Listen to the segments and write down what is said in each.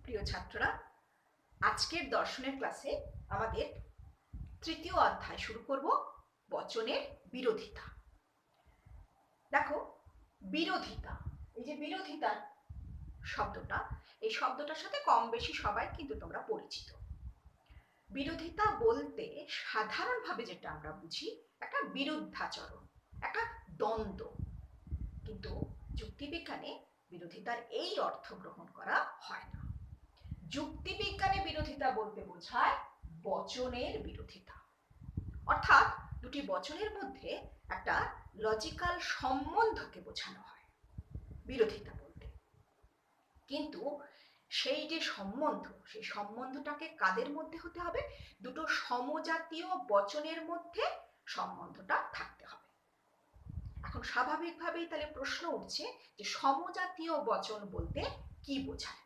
প্রিয় ছাত্ররা, আজকের দর্শনের ক্লাসে আমাদের তৃতীয় অধ্যায় শুরু করব, বচনের বিরোধিতা। দেখো, বিরোধিতা, এই যে বিরোধিতার শব্দটা, এই শব্দটার সাথে কম বেশি সবাই কিন্তু তোমরা পরিচিত। বিরোধিতা বলতে সাধারণভাবে যেটা আমরা বুঝি, একটা বিরুদ্ধাচরণ, একটা দ্বন্দ্ব। কিন্তু যুক্তিবিজ্ঞানে বিরোধিতার এই অর্থ গ্রহণ করা হয় না। যুক্তিবিজ্ঞানে বিরোধিতা বলতে বোঝায় বচনের বিরোধিতা, অর্থাৎ দুটি বচনের মধ্যে একটা লজিক্যাল সম্বন্ধকে বোঝানো হয় বিরোধিতা বলতে। কিন্তু সেই যে সম্বন্ধ, সেই সম্বন্ধটাকে কাদের মধ্যে হতে হবে? দুটো সমজাতীয় বচনের মধ্যে সম্বন্ধটা থাকতে হবে। এখন স্বাভাবিকভাবেই তাহলে প্রশ্ন উঠছে যে সমজাতীয় বচন বলতে কি বোঝায়?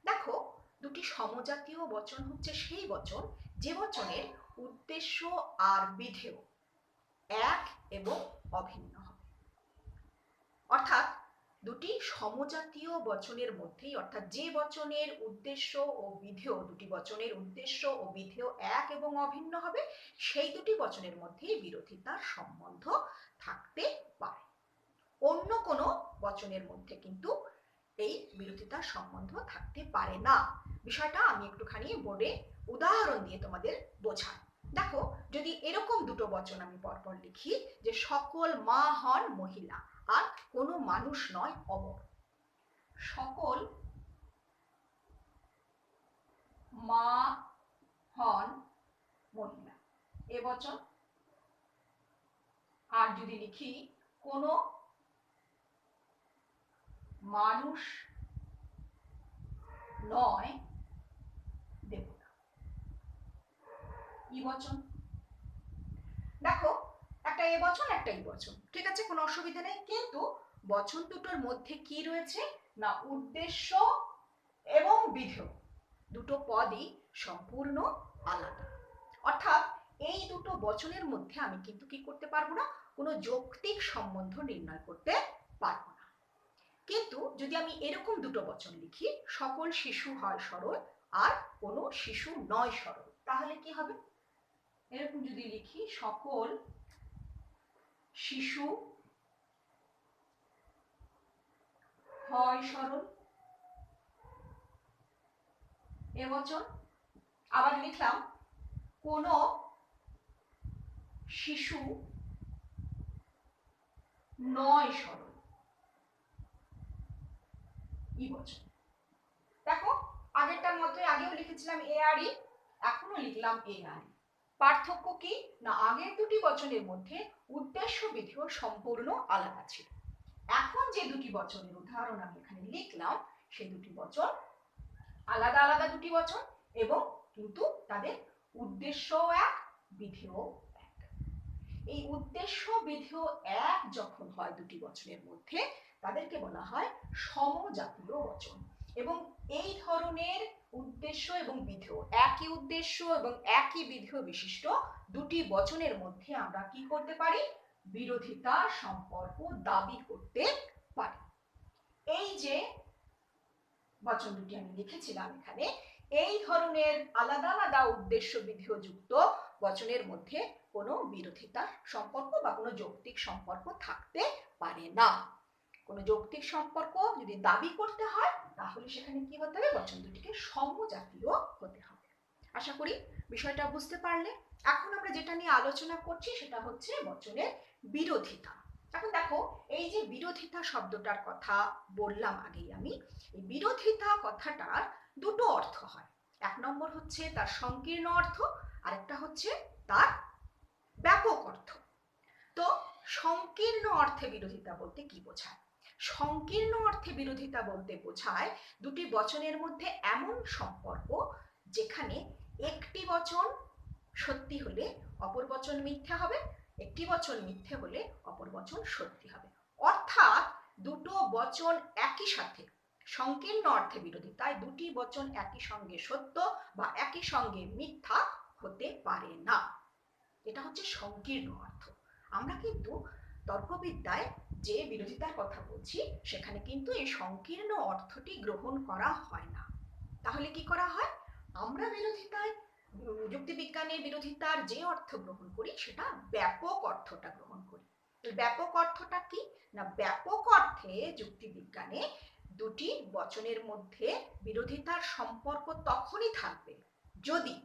দেখো, দুটি সমজাতীয় বচন হচ্ছে সেই বচন যে বচনের উদ্দেশ্য আর বিধেয় এক এবং অভিন্ন হবে। অর্থাৎ দুটি সমজাতীয় বচনের মধ্যেই, অর্থাৎ যে বচনের উদ্দেশ্য ও বিধেয়, দুটি বচনের উদ্দেশ্য ও বিধেয় এক এবং অভিন্ন হবে, সেই দুটি বচনের মধ্যেই বিরোধিতার সম্বন্ধ থাকতে পারে। অন্য কোনো বচনের মধ্যে কিন্তু এই বিরোধিতার সম্বন্ধ থাকতে পারে না। বিষয়টা আমি একটুখানি বোর্ডে উদাহরণ দিয়ে তোমাদের বোঝাই। দেখো, যদি এরকম দুটো বচন আমি পরপর লিখি যে সকল মা হন মহিলা আর কোনো মানুষ নয় অমর। সকল মা হন মহিলা এ বচন, আর যদি লিখি কোনো মানুষ নয় দেবতা, ই বচন। দেখো, একটা এ বচন, একটা ই বচন, ঠিক আছে, কোনো অসুবিধা নেই। কিন্তু বচন দুটোর মধ্যে কি রয়েছে না, উদ্দেশ্য এবং বিধেয় দুটো পদই সম্পূর্ণ আলাদা। অর্থাৎ এই দুটো বচনের মধ্যে আমি কিন্তু কি করতে পারবো না, কোনো যৌক্তিক সম্বন্ধ নির্ণয় করতে পারবো না। কিন্তু যদি আমি এরকম দুটো বচন লিখি, সকল শিশু হয় সরল আর কোনো শিশু নয় সরল, তাহলে কি হবে? এরকম যদি লিখি সকল শিশু হয় সরল এ বচন, আবার লিখলাম কোনো শিশু নয় সরল ই বচন। দেখো, আগেরটার মতোই, আগেও লিখেছিলাম এ আর ই, এখনো লিখলাম এ আর ই। পার্থক্য কি না, আগের দুটি বচনের মধ্যে উদ্দেশ্য বিধেয় সম্পূর্ণ আলাদা ছিল। এখন যে দুটি বচনের উদাহরণ আমি এখানে লিখলাম, সেই দুটি বচন আলাদা আলাদা দুটি বচন, এবং কিন্তু তাদের উদ্দেশ্য এক, বিধেয় এক। এই উদ্দেশ্য বিধেয় এক যখন হয় দুটি বচনের মধ্যে, তাদেরকে বলা হয় সমজাতীয় বচন। এবং এই ধরনের উদ্দেশ্য এবং বিধেয়, একই উদ্দেশ্য এবং একই বিধেয় বিশিষ্ট দুটি বচনের মধ্যে আমরা কি করতে পারি? বিরোধিতার সম্পর্ক দাবি করতে পারি। এই যে বচন দুটি আমি লিখেছিলাম এখানে, এই ধরনের আলাদা আলাদা উদ্দেশ্য বিধেয় যুক্ত বচনের মধ্যে কোনো বিরোধিতার সম্পর্ক বা কোনো যৌক্তিক সম্পর্ক থাকতে পারে না। কোনো যৌক্তিক সম্পর্ক যদি দাবি করতে হয়, তাহলে সেখানে কি হতে হবে? বচন দুটিকে সমজাতীয় হতে হবে। আশা করি বিষয়টা বুঝতে পারলে। এখন আমরা যেটা নিয়ে আলোচনা করছি সেটা হচ্ছে বচনের বিরোধিতা। এখন দেখো, এই যে বিরোধিতা শব্দটার কথা বললাম আগেই আমি, এই বিরোধিতা কথাটার দুটো অর্থ হয়। এক নম্বর হচ্ছে তার সংকীর্ণ অর্থ, আরেকটা হচ্ছে তার ব্যাপক অর্থ। তো সংকীর্ণ অর্থে বিরোধিতা বলতে কি বোঝায়? সংকীর্ণ অর্থে বিরোধিতা বলতে বোঝায় দুটি বচনের মধ্যে এমন সম্পর্ক যেখানে একটি বচন সত্যি হলে অপর বচন মিথ্যা হবে, একটি বচন মিথ্যে হলে অপর বচন সত্যি হবে। অর্থাৎ দুটো বচন একই সাথে, সংকীর্ণ অর্থে বিরোধিতায় দুটি বচন একই সঙ্গে সত্য বা একই সঙ্গে মিথ্যা হতে পারে না। এটা হচ্ছে সংকীর্ণ অর্থ। আমরা কিন্তু তর্কবিদ্যায় যে বিরোধিতার কথা বলছি, সেখানে কিন্তু এই সংকীর্ণ অর্থটি গ্রহণ করা হয় না। তাহলে কি করা হয়, আমরা বিরোধিতায় যুক্তিবিজ্ঞানের বিরোধিতার যে অর্থ গ্রহণ করি সেটা ব্যাপক অর্থটা গ্রহণ করি। ব্যাপক অর্থটা কি না, ব্যাপক অর্থে যুক্তিবিজ্ঞানে দুটি বচনের মধ্যে বিরোধিতার সম্পর্ক তখনই থাকবে যদি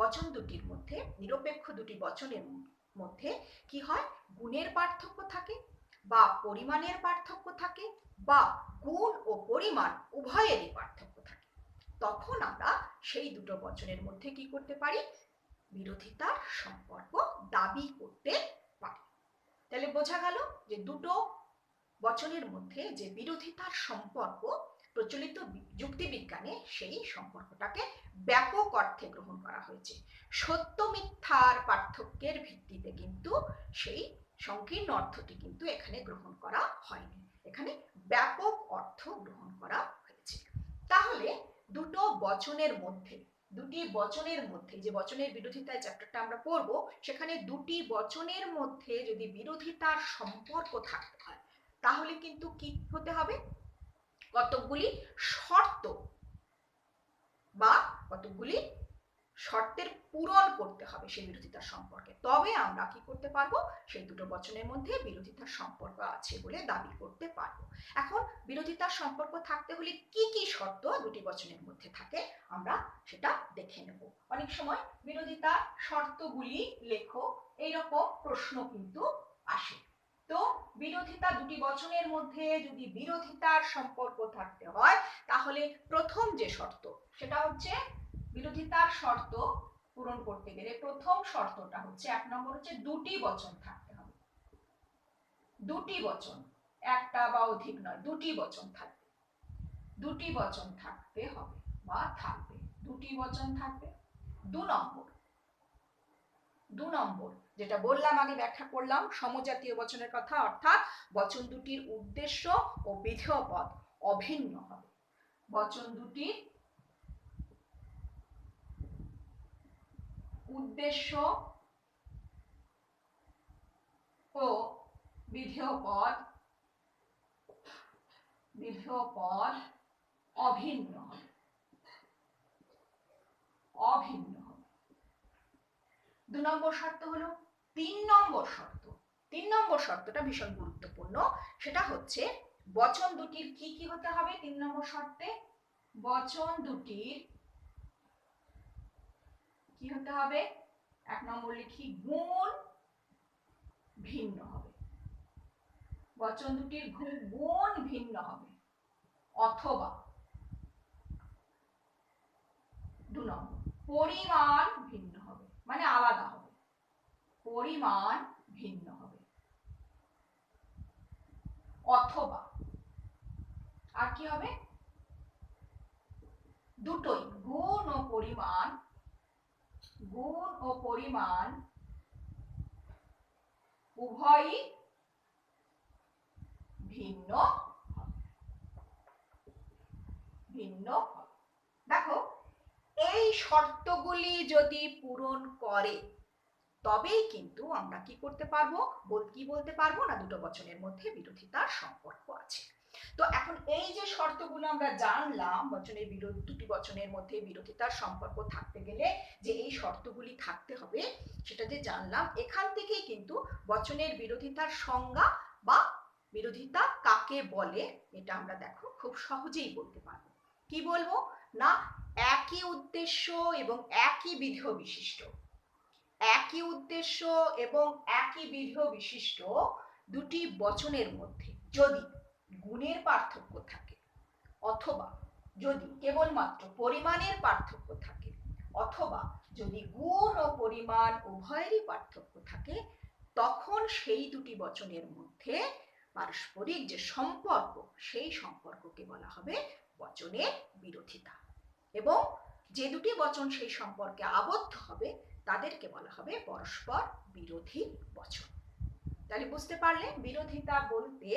বচন দুটির মধ্যে, নিরপেক্ষ দুটি বচনের মধ্যে কি হয়, গুণের পার্থক্য থাকে বা পরিমাণের পার্থক্য থাকে বা গুণ ও পরিমাণ উভয়েরই পার্থক্য থাকে। তখন আমরা সেই দুটো বচনের মধ্যে কি করতে পারি, বিরোধিতার সম্পর্ক দাবি করতে পারি। তাহলে বোঝা গেল যে দুটো বচনের মধ্যে যে বিরোধিতার সম্পর্ক প্রচলিত যুক্তিবিজ্ঞানে সেই সম্পর্কটাকে ব্যাপক অর্থে গ্রহণ করা হয়েছে। সত্য মিথ্যার পার্থক্যের ভিত্তিতে কিন্তু সেই সংকীর্ণ অর্থটি কিন্তু এখানে গ্রহণ করা হয়নি, এখানে ব্যাপক অর্থ গ্রহণ করা হয়েছে। তাহলে দুটো বচনের মধ্যে, দুটি বচনের মধ্যে, যে বচনের বিরোধিতায় চ্যাপ্টারটা আমরা পড়ব, সেখানে দুটি বচনের মধ্যে যদি বিরোধিতার সম্পর্ক থাকতে হয় তাহলে কিন্তু কি হতে হবে, কতগুলি শর্ত বা কতগুলি শর্তের পূরণ করতে হবে সেই বিরোধিতার সম্পর্কে, তবে আমরা কি করতে পারবো, সেই দুটো বচনের মধ্যে বিরোধিতার সম্পর্ক আছে বলে দাবি করতে পারবো। এখন বিরোধিতার সম্পর্ক থাকতে হলে কি কি শর্ত দুটি বচনের মধ্যে থাকে আমরা সেটা দেখে নেব। অনেক সময় বিরোধিতার শর্তগুলি লেখো, এইরকম প্রশ্ন কিন্তু আসে। তো বিরোধিতা, দুটি বচনের মধ্যে যদি বিরোধিতার সম্পর্ক থাকতে হয় তাহলে প্রথম যে শর্ত সেটা হচ্ছে, বিরোধিতার শর্ত পূরণ করতে গেলে প্রথম শর্তটা হচ্ছে, এক নম্বর হচ্ছে দুটি বচন থাকতে হবে। দুটি বচন, একটা বা অধিক নয়, দুটি বচন থাকবে, দুটি বচন থাকতে হবে বা থাকবে, দুটি বচন থাকবে। দু নম্বর যেটা বললাম, আগে ব্যাখ্যা করলাম সমজাতীয় বচনের কথা, অর্থাৎ বচন দুটির উদ্দেশ্য ও বিধেয় পদ অভিন্ন হবে। বচন দুটির উদ্দেশ্য ও বিধেয় পদ অভিন্ন হবে, অভিন্ন হবে। 2 নম্বর শর্ত হলো 3 নম্বর শর্ত। 3 নম্বর শর্তটা ভীষণ গুরুত্বপূর্ণ, সেটা হচ্ছে বচন দুটির কি কি হতে হবে 3 নম্বর শর্তে, বচন দুটির কি হতে হবে, 1 নম্বর লিখি, গুণ ভিন্ন হবে। বচন দুটির গুণ ভিন্ন হবে, অথবা 2 নম্বর পরিমাণ ভিন্ন হবে, মানে আলাদা হবে, পরিমাণ ভিন্ন হবে, অথবা আর কি হবে, দুটোই গুণ ও পরিমাণ, গুণ ও পরিমাণ উভয়ই ভিন্ন ভিন্ন। দেখো, এই শর্তগুলি যদি পূরণ করে তবেই কিন্তু আমরা কি করতে পারবো, কি বলতে পারবো না দুটো বচনের মধ্যে বিরোধিতার সম্পর্ক আছে। তো এখন এই যে শর্তগুলো আমরা জানলাম, বচনের দুটি বচনের মধ্যে বিরোধিতার সম্পর্ক থাকতে গেলে যে এই শর্তগুলি থাকতে হবে সেটা যে জানলাম, এখান থেকেই কিন্তু বচনের বিরোধিতার সংজ্ঞা বা বিরোধিতা কাকে বলে এটা আমরা দেখো খুব সহজেই বলতে পারবো। কি বলবো না, একই উদ্দেশ্য এবং একই বিধেয় বিশিষ্ট, একই উদ্দেশ্য এবং একই বিধেয় বিশিষ্ট দুটি বচনের মধ্যে যদি গুণের পার্থক্য থাকে, অথবা যদি কেবলমাত্র পরিমাণের পার্থক্য থাকে, অথবা যদি গুণ ও পরিমাণ উভয়েরই পার্থক্য থাকে, তখন সেই দুটি বচনের মধ্যে পারস্পরিক যে সম্পর্ক সেই সম্পর্ককে বলা হবে বচনের বিরোধিতা। এবং যে দুটি বচন সেই সম্পর্কে আবদ্ধ হবে তাদেরকে বলা হবে পরস্পর বিরোধী বচন। তাহলে বুঝতে পারলে বিরোধিতা বলতে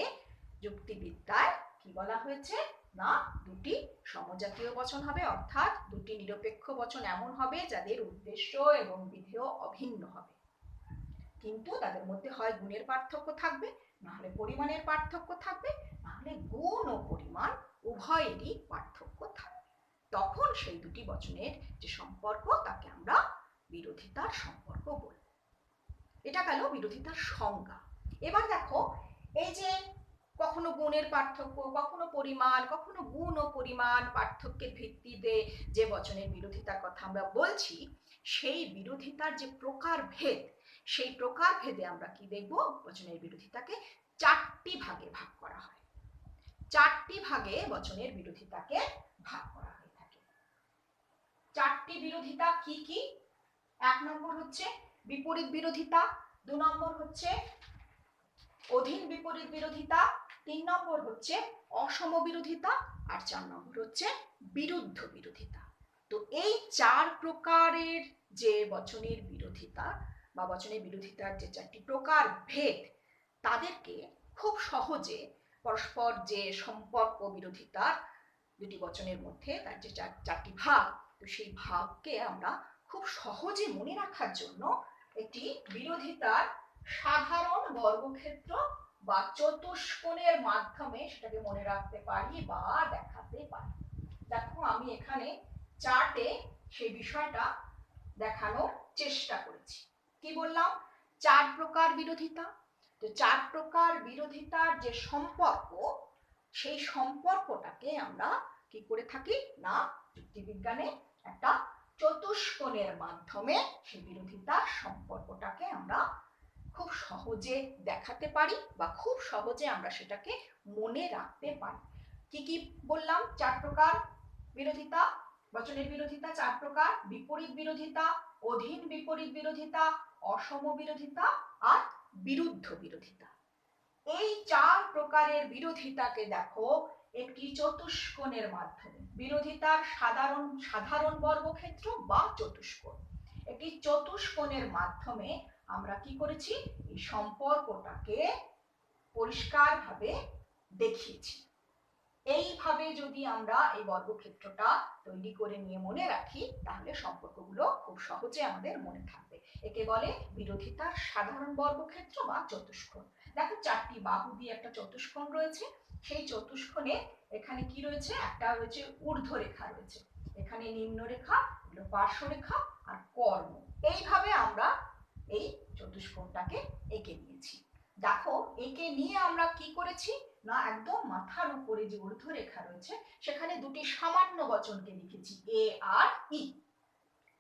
যুক্তিবিদ্যায় কি বলা হয়েছে না, দুটি সমজাতীয় বচন হবে, অর্থাৎ দুটি নিরপেক্ষ বচন এমন হবে যাদের উদ্দেশ্য এবং বিধেয় অভিন্ন হবে, কিন্তু তাদের মধ্যে হয় গুণের পার্থক্য থাকবে, না হলে পরিমাণের পার্থক্য থাকবে, না হলে গুণ ও পরিমাণ উভয়েরই পার্থক্য থাকবে। তখন সেই দুটি বচনের যে সম্পর্ক তাকে আমরা বিরোধিতার সম্পর্ক বলব। এটা গেল বিরোধিতার সংজ্ঞা। এবার দেখো, এই যে কখনো গুণের পার্থক্য, কখনো পরিমাণ, কখনো গুণ ও পরিমাণ পার্থক্যের ভিত্তিতে যে বচনের বিরোধিতার কথা আমরা বলছি, সেই বিরোধিতার যে প্রকারভেদ, সেই প্রকারভেদে আমরা কি দেখব, বচনের বিরোধিতাকে 4টি ভাগে ভাগ করা হয়। 4টি ভাগে বচনের বিরোধিতাকে ভাগ করা হয়ে থাকে। 4টি বিরোধিতা কি কি? 1 নম্বর হচ্ছে বিপরীত বিরোধিতা, 2 নম্বর হচ্ছে অধীন বিপরীত বিরোধিতা, 3 নম্বর হচ্ছে অসম বিরোধিতা, আর 4 নম্বর হচ্ছে বিরুদ্ধ বিরোধিতা। তো এই 4 প্রকারের যে বচনের বিরোধিতা বা বচনের বিরোধিতার যে 4টি প্রকার ভেদ, তাদেরকে খুব সহজে পরস্পর যে সম্পর্ক বিরোধিতার দুটি বচনের মধ্যে তার যে 4টি ভাগ, তো সেই ভাগকে আমরা খুব সহজে মনে রাখার জন্য একটি বিরোধিতার সাধারণ বর্গক্ষেত্র বা চতুষ্কোণের মাধ্যমে সেটাকে মনে রাখতে পারি বা দেখাতে পারি। দেখো, আমি এখানে চার্টে সেই বিষয়টা দেখানোর চেষ্টা করেছি। কি বললাম? 4 প্রকার বিরোধিতা। তো 4 প্রকার বিরোধিতার যে সম্পর্ক, সেই সম্পর্কটাকে আমরা কি করে থাকি না, যুক্তিবিজ্ঞানে একটা চতুষ্কোণের মাধ্যমে সেই বিরোধিতার সম্পর্কটাকে আমরা খুব সহজে দেখাতে পারি বা খুব সহজে আমরা সেটাকে মনে রাখতে পারি। কি কি বললাম? 4 প্রকার বিরোধিতা, বচনের বিরোধিতা 4 প্রকার: বিপরীত বিরোধিতা, অধীন বিপরীত বিরোধিতা, অসম বিরোধিতা আর বিরুদ্ধ বিরোধিতা। এই 4 প্রকারের বিরোধিতাকে দেখো একটি চতুষ্কোণের মাধ্যমে, বিরোধিতার সাধারণ বর্গক্ষেত্র বা চতুষ্কোণ, একটি চতুষ্কোণের মাধ্যমে আমরা কি করেছি, এই সম্পর্কটাকে পরিষ্কারভাবে দেখিয়েছি। এইভাবে যদি আমরা এই বর্গক্ষেত্রটা তৈরি করে নিয়ে মনে রাখি, তাহলে সম্পর্কগুলো খুব সহজে আমাদের মনে থাকবে। একে বলে বিরোধিতার সাধারণ বর্গক্ষেত্র বা চতুষ্কোণ। দেখো, 4টি বাহু দিয়ে একটা চতুষ্কোণ রয়েছে। সেই চতুষ্কোণে এখানে কি রয়েছে? একটা রয়েছে ঊর্ধ্বরেখা রয়েছে, এখানে নিম্নরেখা, এগুলো পার্শ্বরেখা আর কর্ণ। এইভাবে আমরা এই চতুষ্কোণটাকে এঁকে নিয়েছি। দেখো, এঁকে নিয়ে আমরা কি করেছি না, একদম মাথার উপরে যে ঊর্ধ্বরেখা রয়েছে সেখানে দুটি সামান্য বচনকে লিখেছি, এ আর ই,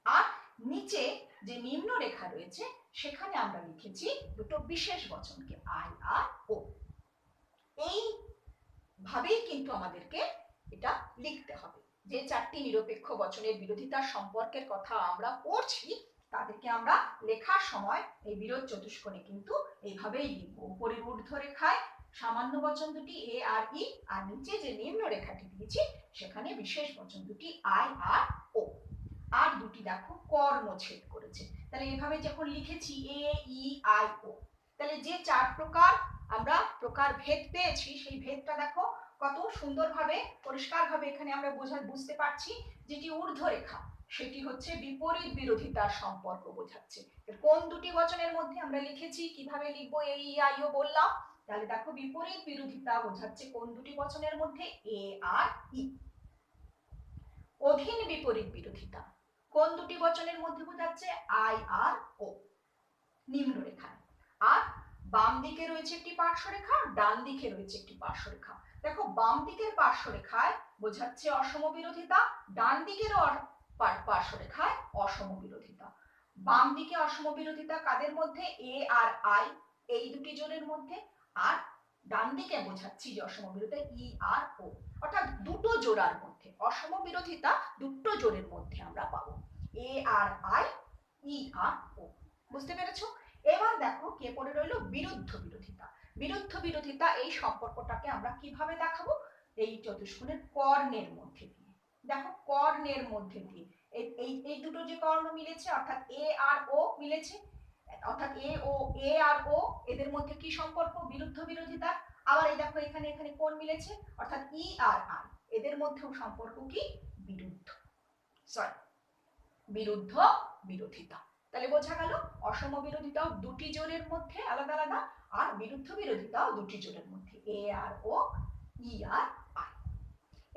আর নিচে যে নিম্ন রেখা রয়েছে সেখানে আমরা লিখেছি দুটো বিশেষ বচনকে, আই আর ও। এই ভাবেই কিন্তু আমাদেরকে এটা লিখতে হবে। যে 4টি নিরপেক্ষ বচনের বিরোধিতার সম্পর্কের কথা আমরা পড়ছি, তাদেরকে আমরা লেখার সময় এই বিরোধ চতুষ্কোণে কিন্তু এইভাবেই লিখবো। উপরের ঊর্ধ্বরেখায় সামান্য বচন দুটি এ আর ই, আর নিচে যে নিম্ন রেখাটি দিয়েছি সেখানে বিশেষ বচন দুটি আই আর ও। আর দুটি দেখো কর্ণ ছেদ করেছে। তাহলে এইভাবে যখন লিখেছি এ ই আই ও, তাহলে যে 4 প্রকার আমরা প্রকার ভেদ পেয়েছি, সেই ভেদটা দেখো কত সুন্দরভাবে পরিষ্কারভাবে এখানে আমরা বুঝতে পারছি। যেটি ঊর্ধ্বরেখা সেটি হচ্ছে বিপরীত বিরোধিতার সম্পর্ক বোঝাচ্ছে। কোন দুটি বচনের মধ্যে আমরা লিখেছি, কিভাবে লিখবো, এ ই আই ও বললাম। তাহলে দেখো, বিপরীত বিরোধিতা বোঝাচ্ছে কোন দুটি বচনের মধ্যে, এ আর ই। অধীন বিপরীত বিরোধিতা কোন দুটি বচনের মধ্যে বোঝাচ্ছে, আই আর ও, নিম্ন রেখায়। আর বাম দিকে রয়েছে একটি পার্শ্বরেখা, ডান দিকে রয়েছে একটি পার্শ্বরেখা। দেখো, বাম দিকের পার্শ্বরেখায় বোঝাচ্ছে অসম বিরোধিতা, ডান দিকের পার্শ্বরেখায় অসম বিরোধিতা। বাম দিকে অসম বিরোধিতা কাদের মধ্যে, এ আর আই, এই দুটি জোড়ের মধ্যে। আর ডান দিকে বোঝাচ্ছি যে অসম বিরোধিতা ই আর ও, অর্থাৎ দুটো জোড়ার মধ্যে। অসম বিরোধিতা দুটো জোড়ের মধ্যে আমরা পাবো, এ আর আই, ই আর ও। বুঝতে পেরেছো? এবার দেখো কে পড়ে রইলো, বিরুদ্ধ বিরোধিতা। বিরুদ্ধ বিরোধিতা এই সম্পর্কটাকে আমরা কিভাবে দেখাবো, এই চতুষ্কোণের কর্ণের মধ্যে দিয়ে। দেখো, কর্ণের মধ্যে দিয়ে এই দুটো যে কর্ণ মিলেছে, অর্থাৎ এ আর ও মিলেছে, অর্থাৎ এ আর ও এদের মধ্যে কি সম্পর্ক, বিরুদ্ধ বিরোধিতা। আবার এই দেখো, এখানে এখানে কোণ মিলেছে, অর্থাৎ ই আর আই এদের মধ্যেও সম্পর্ক কি, বিরুদ্ধ বিরোধিতা। তাহলে বোঝা গেল, অসম বিরোধিতাও দুটি জোড়ের মধ্যে আলাদা আলাদা, আর বিরুদ্ধ বিরোধিতাও দুটি জোড়ের মধ্যে, এ আর ও, ই আর আই।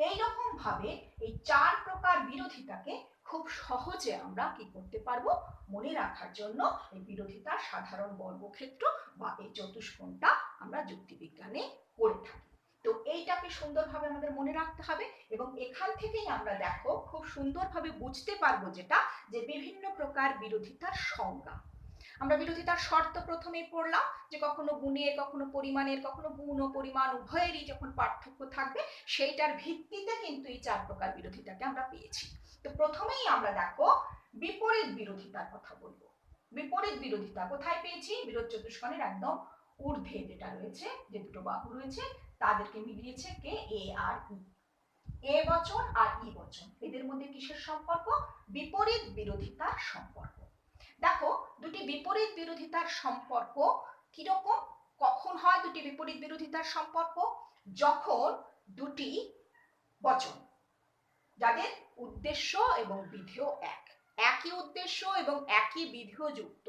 এইরকম ভাবে এই 4 প্রকার বিরোধিতাকে খুব সহজে আমরা কি করতে পারবো, মনে রাখার জন্য এই বিরোধিতার সাধারণ বর্গক্ষেত্র বা এই চতুষ্কোণটা আমরা যুক্তিবিজ্ঞানে করে থাকি। তো এইটাকে সুন্দরভাবে আমাদের মনে রাখতে হবে এবং এখান থেকেই আমরা দেখো খুব সুন্দরভাবে বুঝতে পারবো যেটা, যে বিভিন্ন প্রকার বিরোধিতার সংজ্ঞা। আমরা বিরোধিতার শর্ত প্রথমেই পড়লাম যে কখনো গুণের, কখনো পরিমাণের, কখনো গুণ ও পরিমাণ উভয়েরই যখন পার্থক্য থাকবে সেইটার ভিত্তিতে কিন্তু এই 4 প্রকার বিরোধিতাকে আমরা পেয়েছি। তো প্রথমেই আমরা দেখো বিপরীত বিরোধিতার কথা বলবো। বিপরীত বিরোধিতা কোথায় পেয়েছি? বিরোধ চতুষ্কোণের একদম ঊর্ধ্বে যেটা রয়েছে, যে দুটো বাহু রয়েছে তাদেরকে মিলিয়েছে কে? এ আর ই। এ বচন আর ই বচন, এদের মধ্যে কিসের সম্পর্ক? বিপরীত বিরোধিতার সম্পর্ক। দেখো দুটি বিপরীত বিরোধিতার সম্পর্ক কিরকম, কখন হয় দুটি বিপরীত বিরোধিতার সম্পর্ক? যখন দুটি বচন যাদের উদ্দেশ্য এবং বিধেয় একই উদ্দেশ্য এবং একই বিধেয় যুক্ত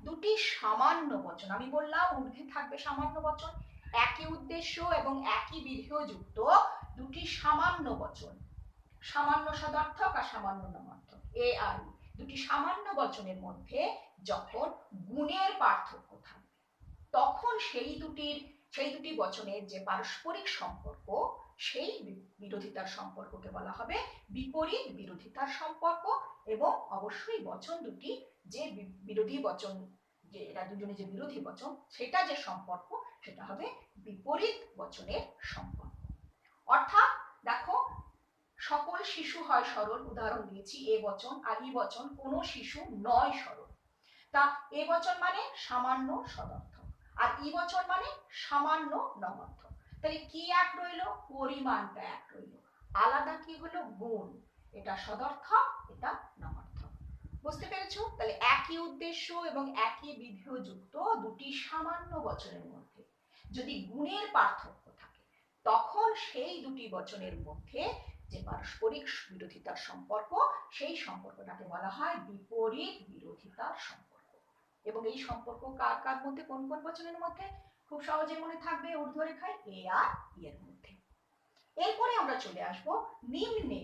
দুটি সামান্য বচন, আমি বললাম ঊর্ধ্বে থাকবে সামান্য বচন, একই উদ্দেশ্য এবং একই বিধেয় যুক্ত দুটি সামান্য বচন, সামান্য সদর্থক আর সামান্য নমার্থক, এ আর ই, দুটি সামান্য বচনের মধ্যে যখন গুণের পার্থক্য থাকবে তখন সেই দুটি বচনের যে পারস্পরিক সম্পর্ক, সেই বিরোধিতার সম্পর্ককে বলা হবে বিপরীত বিরোধিতার সম্পর্ক। এবং অবশ্যই বচন দুটি যে বিরোধী বচন, যে এরা দুজনে যে বিরোধী বচন, সেটা যে সম্পর্ক সেটা হবে বিপরীত বচনের সম্পর্ক। অর্থাৎ দেখো সকল শিশু হয় সরল, উদাহরণ দিয়েছি এ বচন, আর ই বচন কোন শিশু নয় সরল। তা এ বচন মানে সামান্য সদর্থক আর ই বচন মানে সামান্য নমর্থক। তাহলে কি এক রইল? পরিমাণটা এক রইল, আলাদা কি হলো? গুণ। এটা সদর্থক, এটা নমর্থক। বুঝতে পেরেছো? তাহলে একই উদ্দেশ্য এবং একই বিধেয় যুক্ত দুটি সামান্য বচনের মধ্যে যদি গুণের পার্থক্য থাকে তখন সেই দুটি বচনের মধ্যে যে পারস্পরিক বিরোধিতার সম্পর্ক, সেই সম্পর্কটাকে বলা হয় বিপরীত বিরোধিতার সম্পর্ক। এবং এই সম্পর্ক কার কার মধ্যে, কোন কোন বচনের মধ্যে? খুব সহজে মনে থাকবে ঊর্ধ্বরেখায় এ আর ই এর মধ্যে। এরপরে আমরা চলে আসব নিম্নে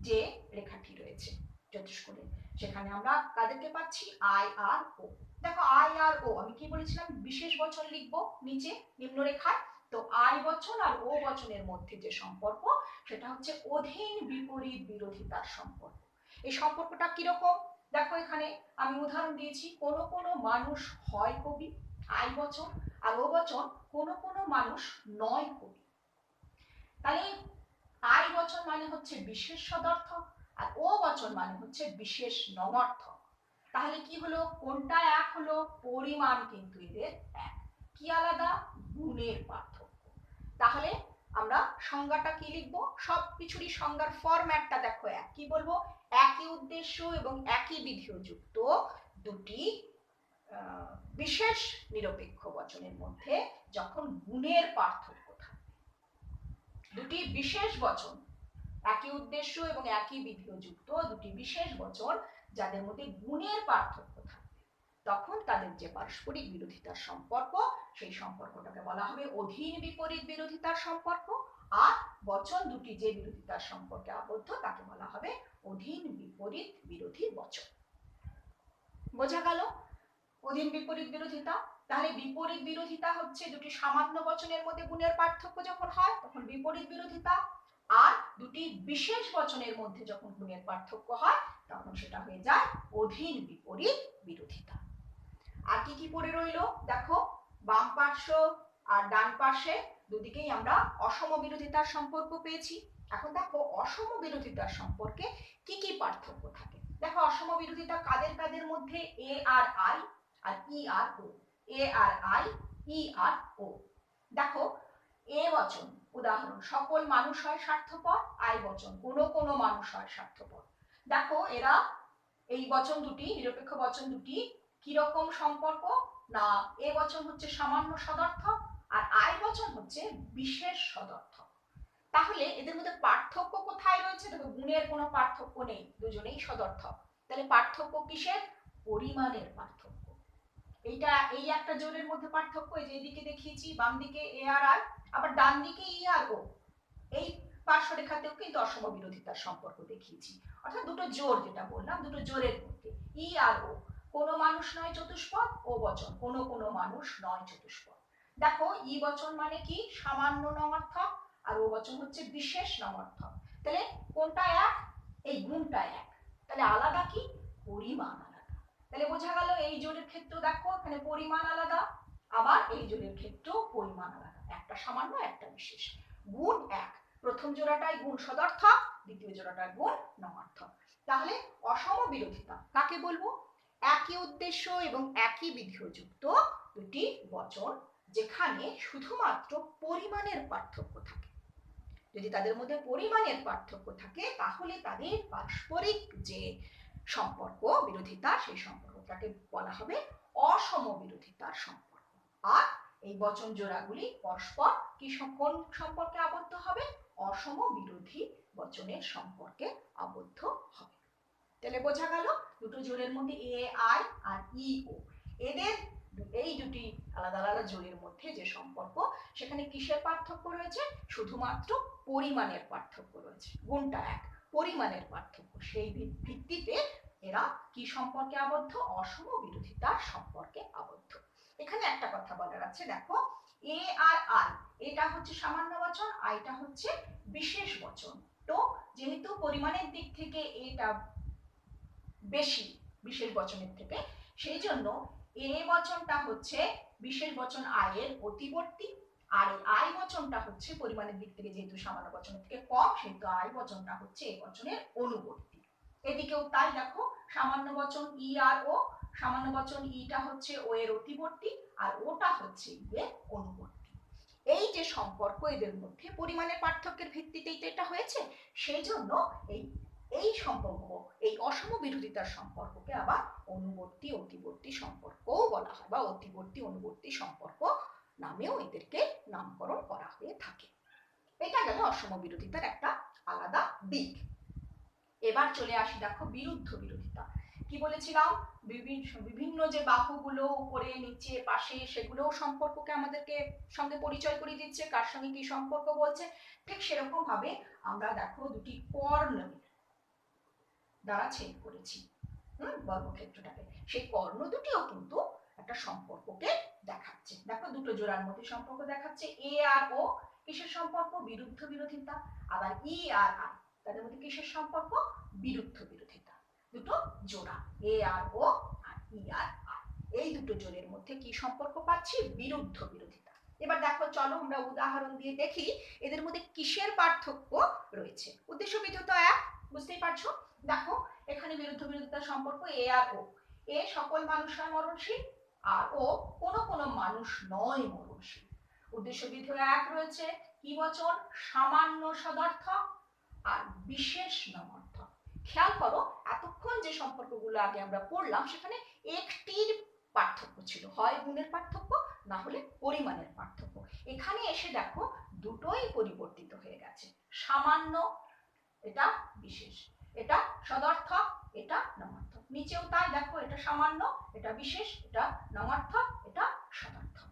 যে রেখাটি রয়েছে চতুষ্কোণে, সেখানে আমরা কাদেরকে পাচ্ছি? আই আর ও। দেখো আই আর ও, আমি কি বলেছিলাম? বিশেষ বচন লিখবো নিচে নিম্ন রেখায়। তো আই বচন আর ও বচনের মধ্যে যে সম্পর্ক সেটা হচ্ছে অধীন বিপরীত বিরোধিতার সম্পর্ক। এই সম্পর্কটা কিরকম? দেখো এখানে আমি উদাহরণ দিয়েছি, কোন কোন মানুষ হয় কবি, আই বচন, আর ও বচন কোন কোন মানুষ নয় কবি। তাহলে আই বচন মানে হচ্ছে বিশেষ সদর্থক আর ও বচন মানে হচ্ছে বিশেষ নমর্থক। তাহলে কি হলো? কোনটা এক হলো? পরিমাণ কিন্তু এদের এক। কি আলাদা? গুণের পার্থক্য। তাহলে আমরা সংজ্ঞাটা কি লিখবো? সব কিছুরই সংজ্ঞার ফরম্যাটটা দেখো এক। কি বলবো? একই উদ্দেশ্য এবং একই বিধেয় যুক্ত দুটি বিশেষ নিরপেক্ষ বচনের মধ্যে যখন গুণের পার্থক্য থাকবে, দুটি বিশেষ বচন, একই উদ্দেশ্য এবং একই বিধেয় যুক্ত দুটি বিশেষ বচন যাদের মধ্যে গুণের পার্থক্য থাকবে, তখন তাদের যে পারস্পরিক বিরোধিতার সম্পর্ক, সেই সম্পর্কটাকে বলা হবে অধীন বিপরীত বিরোধিতার সম্পর্ক। আর বচন দুটি যে বিরোধিতার সম্পর্কে আবদ্ধ তাকে বলা হবে অধীন বিপরীত বিরোধী বচন। বোঝা গেল অধীন বিপরীত বিরোধিতা? তাহলে বিপরীত বিরোধিতা হচ্ছে দুটি সামান্য বচনের মধ্যে গুণের পার্থক্য যখন হয় তখন বিপরীত বিরোধিতা, আর দুটি বিশেষ বচনের মধ্যে যখন গুণের পার্থক্য হয় তখন সেটা হয়ে যায় অধীন বিপরীত বিরোধিতা। আর কি কি পড়ে রইল দেখো, বাম পার্শ্ব আর ডান পার্শ্বে দুদিকেই আমরা অসম বিরোধিতার সম্পর্ক পেয়েছি। এখন দেখো অসম বিরোধিতার সম্পর্কে কি কি পার্থক্য থাকে। দেখো অসম বিরোধিতা কাদের কাদের মধ্যে? এ আর আই আর ই আর ও। এ আর আই, ই আর ও। দেখো এ বচন উদাহরণ, সকল মানুষ হয় স্বার্থপর। আই বচন, কোন কোন মানুষ হয় স্বার্থপর। দেখো এরা এই বচন দুটি, নিরপেক্ষ বচন দুটি কিরকম সম্পর্ক? না এ বচন হচ্ছে সামান্য সদর্থক আর আই বচন হচ্ছে বিশেষ সদর্থক। তাহলে এদের মধ্যে পার্থক্য কোথায় রয়েছে? দেখো গুণের কোনো পার্থক্য নেই, দুজনেই সদর্থক। তাহলে পার্থক্য কিসের? পরিমাণের পার্থক্য। এইটা এই একটা জোরের মধ্যে পার্থক্য, এই যে এদিকে দেখিয়েছি বাম দিকে এ আর আই, আবার ডান দিকে ই আর ও। এই পার্শ্বরেখাতেও কিন্তু অসম বিরোধিতার সম্পর্ক দেখিয়েছি। অর্থাৎ দুটো জোর, যেটা বললাম দুটো জোরের মধ্যে ই আর ও, কোনো মানুষ নয় চতুষ্পদ, ও বচন কোনো কোনো মানুষ নয় চতুষ্পদ। দেখো ই বচন মানে কি সামান্য নমর্থক, আর ও বচন হচ্ছে বিশেষ নমর্থক। তাহলে কোনটা এক? এই গুণটা এক, তাহলে আলাদা কি? পরিমাণ আলাদা। তাহলে বোঝা গেল এই জোরের ক্ষেত্রেও দেখো এখানে পরিমাণ আলাদা, আবার এই জোরের ক্ষেত্রেও পরিমাণ আলাদা, একটা সামান্য একটা বিশেষ। গুণ এক, প্রথম জোড়াটায় গুণ সদর্থক, দ্বিতীয় জোড়াটায় গুণ নমর্থক। তাহলে অসম বিরোধিতা কাকে বলবো? একই উদ্দেশ্য এবং একই বিধেয়যুক্ত দুটি বচন যেখানে শুধুমাত্র পরিমাণের পার্থক্য থাকে। যদি তাদের মধ্যে পরিমাণের পার্থক্য থাকে তাহলে তাদের পারস্পরিক যে সম্পর্ক বিরোধিতা, সেই সম্পর্কটাকে বলা হবে অসম বিরোধিতার সম্পর্ক। আর এই বচন জোড়াগুলি পরস্পর কি কোন সম্পর্কে আবদ্ধ হবে? অসম বিরোধী বচনের সম্পর্কে আবদ্ধ হবে। তাহলে বোঝা গেল দুটো জোড়ের মধ্যে এ আই আর ই ও, এদের এই দুটি আলাদা আলাদা জোড়ের মধ্যে যে সম্পর্ক, সেখানে কিসের পার্থক্য রয়েছে? শুধুমাত্র পরিমাণের পার্থক্য রয়েছে। গুণটা এক, পরিমাণের পার্থক্য, সেই ভিত্তিতে এরা কি সম্পর্কে আবদ্ধ? অসম বিরোধিতার সম্পর্কে আবদ্ধ। এখানে একটা কথা বলার আছে, দেখো এ আর আই এটা হচ্ছে সামান্য বচন, আইটা হচ্ছে বিশেষ বচন। তো যেহেতু পরিমাণের দিক থেকে এটা বেশি বিশেষ বচনের থেকে, সেই জন্য এ বচনটা হচ্ছে বিশেষ বচন আয়ের অতিবর্তী, আর এই আই বচনটা হচ্ছে পরিমাণের দিক থেকে যেহেতু সামান্য বচনের থেকে কম, সেহেতু আই বচনটা হচ্ছে এই বচনের অনুবর্তী। এদিকেও তাই, দেখো সামান্য বচন ই আর ও, সামান্য বচন ইটা হচ্ছে ও এর অতিবর্তী আর ওটা হচ্ছে ই এর অনুবর্তী। এই যে সম্পর্ক এদের মধ্যে পরিমাণের পার্থক্যের ভিত্তিতেই তো এটা হয়েছে, সেই জন্য এই সম্পর্ক, এই অসম বিরোধিতার সম্পর্ককে আবার অনুবর্তী অতিবর্তী সম্পর্কও বলা হয়, বা অতিবর্তী অনুবর্তী সম্পর্ক নামেও এদেরকে নামকরণ করা হয়ে থাকে। এটা গেল অসম বিরোধিতার একটা আলাদা দিক। এবার চলে আসি দেখো বিরুদ্ধ বিরোধিতা। কি বলেছিলাম? বিভিন্ন যে বাহুগুলো উপরে নিচে পাশে, সেগুলো সম্পর্ককে আমাদেরকে সঙ্গে পরিচয় করিয়ে দিচ্ছে, কার সঙ্গে কি সম্পর্ক বলছে। ঠিক সেরকম ভাবে আমরা দেখো দুটি কর্ণ দ্বারা ছেদ করেছি বর্গক্ষেত্রটাকে, সেই কর্ণ দুটিও কিন্তু একটা সম্পর্ককে দেখাচ্ছে। দেখো দুটো জোড়ার মধ্যে সম্পর্ক দেখাচ্ছে। এ আর ও কিসের সম্পর্ক? বিরুদ্ধ বিরোধিতা। আবার ই আর আই তাদের মধ্যে কিসের সম্পর্ক? বিরুদ্ধ বিরোধিতা। দুটো জোড়া এ আর ও আর ই আর আই, এই দুটো জোড়ের মধ্যে কি সম্পর্ক পাচ্ছি? বিরুদ্ধ বিরোধিতা। এবার দেখো চলো আমরা উদাহরণ দিয়ে দেখি এদের মধ্যে কিসের পার্থক্য রয়েছে। উদ্দেশ্য বিধেয়তা এক, বুঝতেই পারছো। দেখো এখানে বিরুদ্ধ বিরোধিতার সম্পর্ক এ আর ও। এ সকল মানুষ হয় মরণশীল, আর ও কোনো কোনো মানুষ নয় মরণশীল। উদ্দেশ্য বিধেয় এক রয়েছে, কি বচন? সামান্য সদর্থক আর বিশেষ নমর্থক। খেয়াল করো এতক্ষণ যে সম্পর্কগুলো আগে আমরা পড়লাম সেখানে একটির পার্থক্য ছিল, হয় গুণের পার্থক্য না হলে পরিমাণের পার্থক্য। এখানে এসে দেখো দুটোই পরিবর্তিত হয়ে গেছে। সামান্য এটা বিশেষ, এটা সদর্থক, এটা নমর্থক। নিচেও তাই, দেখো এটা সামান্য, এটা বিশেষ, এটা নমর্থক, এটা সদর্থক।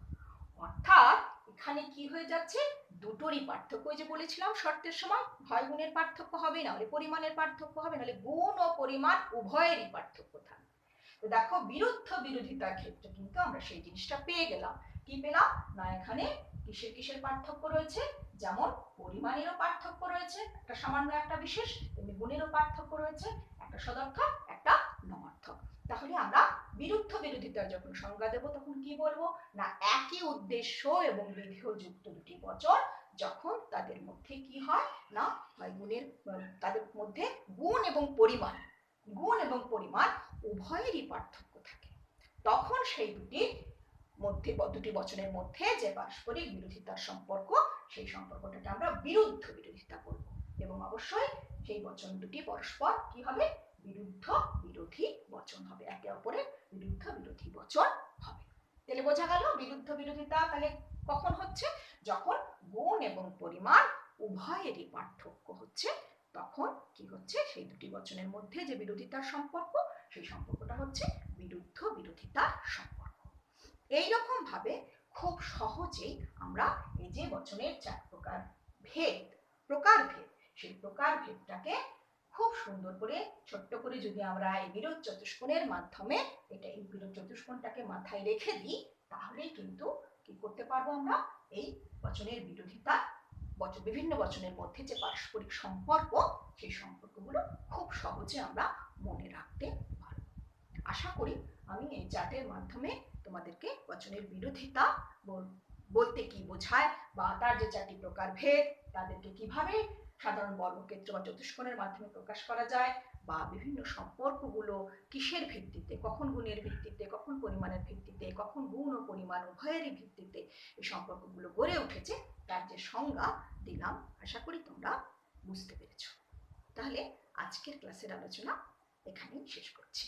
অর্থাৎ এখানে কি হয়ে যাচ্ছে? দুটোরই পার্থক্য। ওই যে বলেছিলাম শর্তের সময়, হয় গুণের পার্থক্য হবে না হলে পরিমাণের পার্থক্য হবে, নাহলে গুণ ও পরিমাণ উভয়েরই পার্থক্য থাকবে। তো দেখো বিরুদ্ধ বিরোধিতার ক্ষেত্রে কিন্তু আমরা সেই জিনিসটা পেয়ে গেলাম। কি পেলাম না? এখানে কিসের কিসের পার্থক্য রয়েছে? যেমন পরিমাণেরও পার্থক্য রয়েছে, একটা সামান্য একটা বিশেষ, তেমনি গুণেরও পার্থক্য রয়েছে, একটা সদর্থক একটা নমর্থক। তাহলে আমরা বিরুদ্ধ বিরোধিতার যখন সংজ্ঞা দেব তখন কি বলবো? না একই উদ্দেশ্য এবং বিধেয়যুক্ত দুটি বচন যখন তাদের মধ্যে কি হয় না, হয় গুণের, তাদের মধ্যে গুণ এবং পরিমাণ উভয়েরই পার্থক্য থাকে, তখন সেই দুটি বচনের মধ্যে যে পারস্পরিক বিরোধিতার সম্পর্ক, সেই সম্পর্কটাকে আমরা বিরুদ্ধ বিরোধিতা করব। এবং অবশ্যই সেই বচন দুটি পরস্পর কি হবে? বিরুদ্ধ বিরোধী বচন হবে, একে অপরের বিরুদ্ধ বিরোধী বচন হবে। তাহলে বোঝা গেল বিরুদ্ধ বিরোধিতা তাহলে কখন হচ্ছে? যখন গুণ এবং পরিমাণ উভয়েরই পার্থক্য হচ্ছে, তখন কি হচ্ছে? সেই দুটি বচনের মধ্যে যে বিরোধিতার সম্পর্ক, সেই সম্পর্কটা হচ্ছে বিরুদ্ধ বিরোধিতার সম্পর্ক। এইরকম ভাবে খুব সহজেই আমরা এই যে বচনের চার প্রকারভেদ, সেই প্রকারভেদটাকে খুব সুন্দর করে ছোট্ট করে যদি আমরা এই বিরোধ চতুষ্কোণের মাধ্যমে এই বিরোধ চতুষ্কোণটাকে মাথায় রেখে দিই, তাহলেই কিন্তু কি করতে পারবো আমরা, এই বচনের বিরোধিতা, বিভিন্ন বচনের মধ্যে যে পারস্পরিক সম্পর্ক, সেই সম্পর্কগুলো খুব সহজে আমরা মনে রাখতে পারব। আশা করি আমি এই চার্টের মাধ্যমে তোমাদেরকে বচনের বিরোধিতা বলতে কি বোঝায়, বা তার যে 4টি প্রকারভেদ, তাদেরকে কিভাবে সাধারণ বর্গক্ষেত্র বা চতুষ্কোণের মাধ্যমে প্রকাশ করা যায়, বা বিভিন্ন সম্পর্কগুলো কিসের ভিত্তিতে, কখন গুণের ভিত্তিতে, কখন পরিমাণের ভিত্তিতে, কখন গুণ ও পরিমাণ উভয়েরই ভিত্তিতে এই সম্পর্কগুলো গড়ে উঠেছে, তার যে সংজ্ঞা দিলাম, আশা করি তোমরা বুঝতে পেরেছ। তাহলে আজকের ক্লাসের আলোচনা এখানেই শেষ করছি।